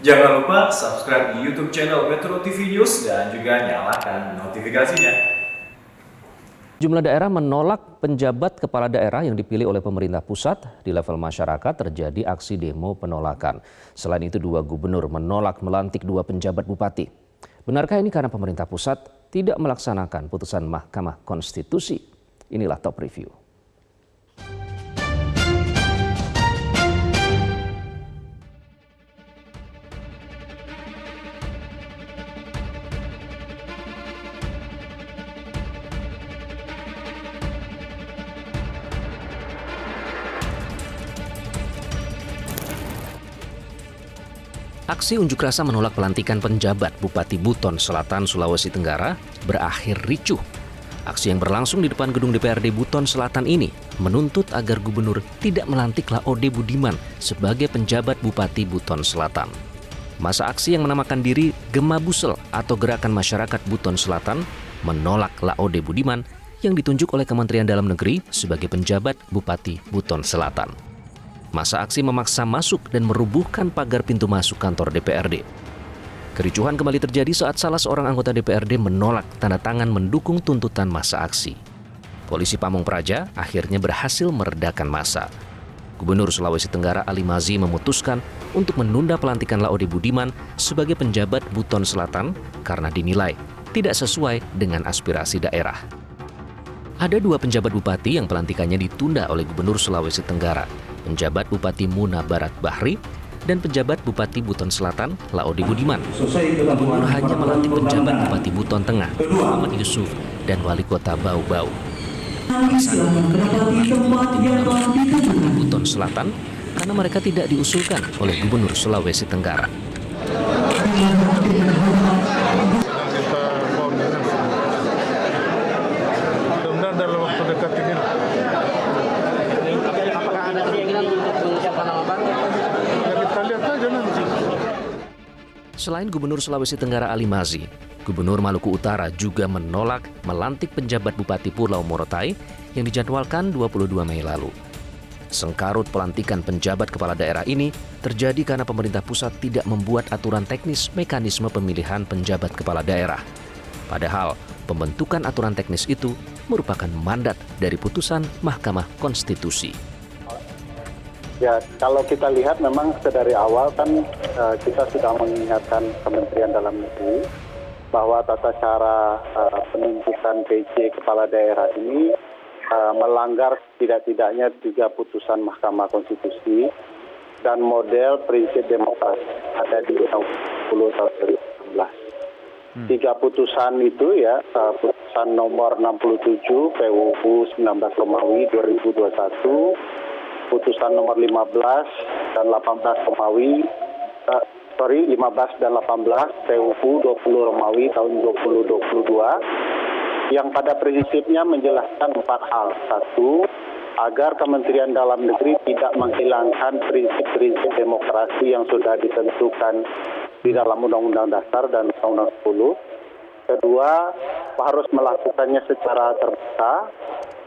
Jangan lupa subscribe di YouTube channel Metro TV News dan juga nyalakan notifikasinya. Sejumlah daerah menolak penjabat kepala daerah yang dipilih oleh pemerintah pusat. Di level masyarakat terjadi aksi demo penolakan. Selain itu, 2 gubernur menolak melantik 2 penjabat bupati. Benarkah ini karena pemerintah pusat tidak melaksanakan putusan Mahkamah Konstitusi? Inilah top review. Aksi unjuk rasa menolak pelantikan penjabat Bupati Buton Selatan, Sulawesi Tenggara berakhir ricuh. Aksi yang berlangsung di depan gedung DPRD Buton Selatan ini menuntut agar gubernur tidak melantik Laode Budiman sebagai penjabat Bupati Buton Selatan. Masa aksi yang menamakan diri Gema Busel atau Gerakan Masyarakat Buton Selatan menolak Laode Budiman yang ditunjuk oleh Kementerian Dalam Negeri sebagai penjabat Bupati Buton Selatan. Masa aksi memaksa masuk dan merubuhkan pagar pintu masuk kantor DPRD. Kericuhan kembali terjadi saat salah seorang anggota DPRD menolak tanda tangan mendukung tuntutan masa aksi. Polisi Pamong Praja akhirnya berhasil meredakan massa. Gubernur Sulawesi Tenggara Ali Mazi memutuskan untuk menunda pelantikan Laode Budiman sebagai penjabat Buton Selatan karena dinilai tidak sesuai dengan aspirasi daerah. Ada 2 penjabat bupati yang pelantikannya ditunda oleh Gubernur Sulawesi Tenggara, penjabat Bupati Muna Barat Bahri dan penjabat Bupati Buton Selatan Laode Budiman. Gubernur hanya melantik penjabat Bupati Buton Tengah Muhammad Yusuf dan Wali Kota Bau Bau. Bupati Buton Selatan karena mereka tidak diusulkan oleh Gubernur Sulawesi Tenggara. Dalam waktu dekat ini. Apakah ada keinginan untuk menyiapkan nama baru? Ya kita lihat aja nanti. Selain Gubernur Sulawesi Tenggara Ali Mazi, Gubernur Maluku Utara juga menolak melantik penjabat Bupati Pulau Morotai yang dijadwalkan 22 Mei lalu. Sengkarut pelantikan penjabat kepala daerah ini terjadi karena pemerintah pusat tidak membuat aturan teknis mekanisme pemilihan penjabat kepala daerah. Padahal pembentukan aturan teknis itu merupakan mandat dari putusan Mahkamah Konstitusi. Ya, kalau kita lihat memang dari awal kan kita sudah mengingatkan Kementerian Dalam Negeri bahwa tata cara penunjukan PJ kepala daerah ini melanggar tidak-tidaknya 3 putusan Mahkamah Konstitusi dan model prinsip demokrasi ada di Undang-Undang 10 tahun 2016. 3 putusan itu ya, putusan nomor 67 PUU 19 Romawi 2021, putusan nomor 15 dan 18 Romawi, 15 dan 18 PUU 20 Romawi tahun 2022, yang pada prinsipnya menjelaskan 4 hal. 1, agar Kementerian Dalam Negeri tidak menghilangkan prinsip-prinsip demokrasi yang sudah ditentukan di dalam Undang-Undang Dasar dan Undang-Undang 10. Kedua, harus melakukannya secara terbuka,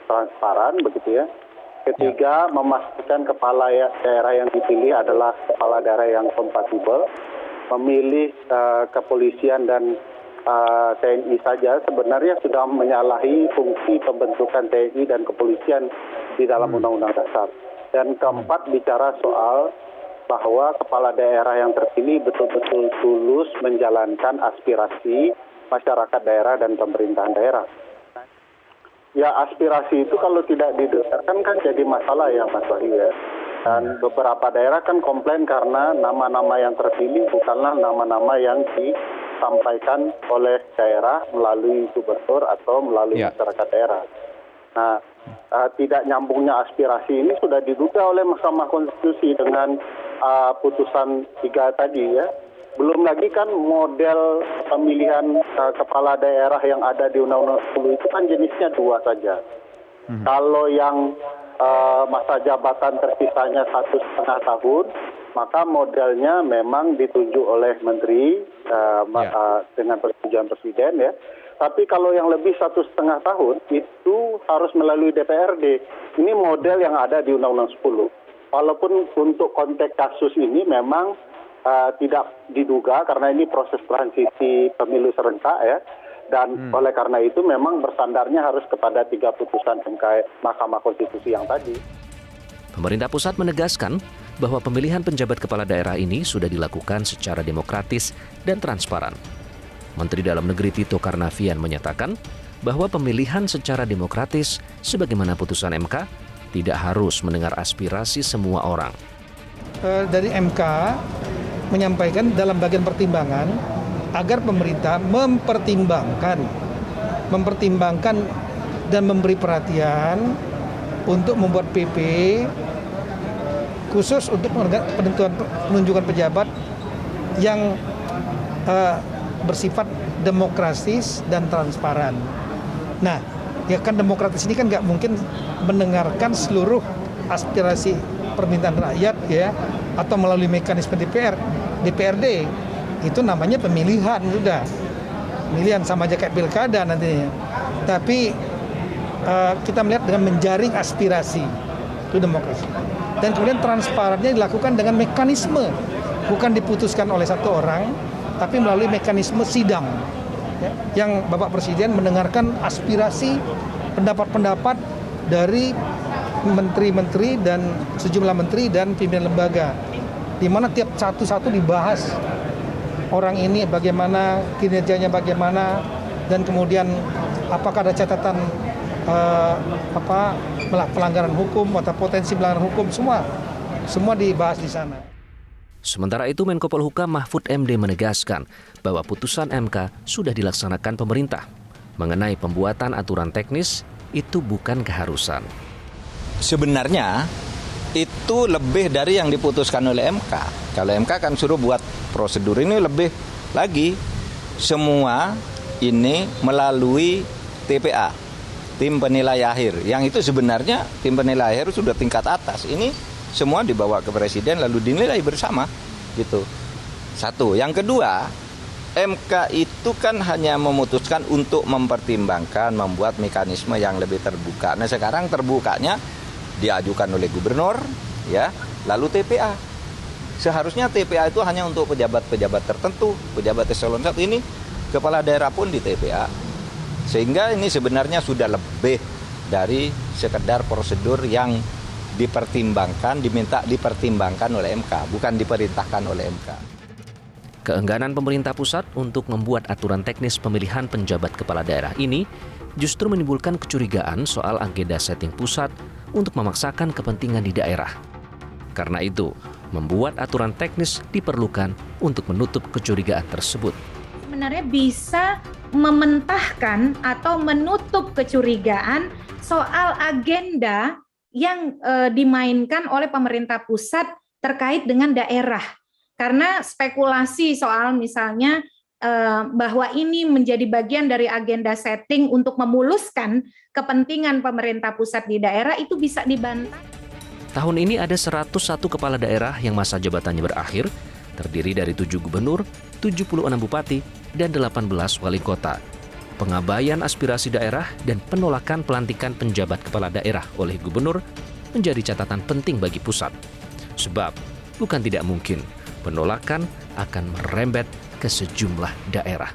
transparan, begitu ya. Ketiga, memastikan kepala daerah yang dipilih adalah kepala daerah yang kompatibel. Memilih kepolisian dan TNI saja sebenarnya sudah menyalahi fungsi pembentukan TNI dan kepolisian di dalam Undang-Undang Dasar. Dan keempat, bicara soal bahwa kepala daerah yang terpilih betul-betul tulus menjalankan aspirasi masyarakat daerah dan pemerintahan daerah. Ya, aspirasi itu kalau tidak didengarkan kan jadi masalah ya Mas Wahyu ya. Dan beberapa daerah kan komplain karena nama-nama yang terpilih bukanlah nama-nama yang disampaikan oleh daerah melalui gubernur atau melalui masyarakat daerah. Nah, tidak nyambungnya aspirasi ini sudah diduga oleh Mahkamah Konstitusi dengan putusan 3 tadi ya. Belum lagi kan model pemilihan kepala daerah yang ada di Undang-Undang 10 itu kan jenisnya 2 saja. Kalau yang masa jabatan tersisanya 1,5 tahun, maka modelnya memang ditunjuk oleh menteri dengan persetujuan presiden ya. Tapi kalau yang lebih 1,5 tahun itu harus melalui DPRD. Ini model yang ada di Undang-Undang 10. Walaupun untuk konteks kasus ini memang tidak diduga karena ini proses transisi pemilu serentak ya. Dan oleh karena itu memang bersandarnya harus kepada 3 putusan MK Mahkamah Konstitusi yang tadi. Pemerintah pusat menegaskan bahwa pemilihan penjabat kepala daerah ini sudah dilakukan secara demokratis dan transparan. Menteri Dalam Negeri Tito Karnavian menyatakan bahwa pemilihan secara demokratis sebagaimana putusan MK tidak harus mendengar aspirasi semua orang. Dari MK menyampaikan dalam bagian pertimbangan agar pemerintah mempertimbangkan dan memberi perhatian untuk membuat PP khusus untuk penunjukan pejabat yang bersifat demokratis dan transparan. Nah, ya kan demokratis ini kan nggak mungkin mendengarkan seluruh aspirasi permintaan rakyat ya, atau melalui mekanisme DPRD. Itu namanya pemilihan sudah. Pemilihan sama aja kayak pilkada nantinya. Tapi kita melihat dengan menjaring aspirasi, itu demokrasi. Dan kemudian transparannya dilakukan dengan mekanisme, bukan diputuskan oleh satu orang, tapi melalui mekanisme sidang. Ya, yang Bapak Presiden mendengarkan aspirasi, pendapat-pendapat dari menteri-menteri dan sejumlah menteri dan pimpinan lembaga, di mana tiap satu-satu dibahas orang ini bagaimana, kinerjanya bagaimana, dan kemudian apakah ada catatan pelanggaran hukum atau potensi pelanggaran hukum, semua dibahas di sana. Sementara itu Menko Polhukam Mahfud MD menegaskan bahwa putusan MK sudah dilaksanakan pemerintah. Mengenai pembuatan aturan teknis itu bukan keharusan. Sebenarnya itu lebih dari yang diputuskan oleh MK. Kalau MK kan suruh buat prosedur, ini lebih lagi. Semua ini melalui TPA, tim penilai akhir. Yang itu sebenarnya tim penilai akhir sudah tingkat atas. Ini semua dibawa ke Presiden lalu dinilai bersama gitu. Satu. Yang kedua, MK itu kan hanya memutuskan untuk mempertimbangkan, membuat mekanisme yang lebih terbuka. Nah sekarang terbukanya diajukan oleh gubernur, ya, lalu TPA. Seharusnya TPA itu hanya untuk pejabat-pejabat tertentu, pejabat eselon 1 ini, kepala daerah pun di TPA. Sehingga ini sebenarnya sudah lebih dari sekedar prosedur yang diminta dipertimbangkan oleh MK, bukan diperintahkan oleh MK. Keengganan pemerintah pusat untuk membuat aturan teknis pemilihan penjabat kepala daerah ini justru menimbulkan kecurigaan soal agenda setting pusat untuk memaksakan kepentingan di daerah. Karena itu, membuat aturan teknis diperlukan untuk menutup kecurigaan tersebut. Sebenarnya bisa mementahkan atau menutup kecurigaan soal agenda yang dimainkan oleh pemerintah pusat terkait dengan daerah. Karena spekulasi soal misalnya bahwa ini menjadi bagian dari agenda setting untuk memuluskan kepentingan pemerintah pusat di daerah itu bisa dibantah. Tahun ini ada 101 kepala daerah yang masa jabatannya berakhir, terdiri dari 7 gubernur, 76 bupati, dan 18 wali kota. Pengabaian aspirasi daerah dan penolakan pelantikan penjabat kepala daerah oleh gubernur menjadi catatan penting bagi pusat. Sebab bukan tidak mungkin penolakan akan merembet ke sejumlah daerah.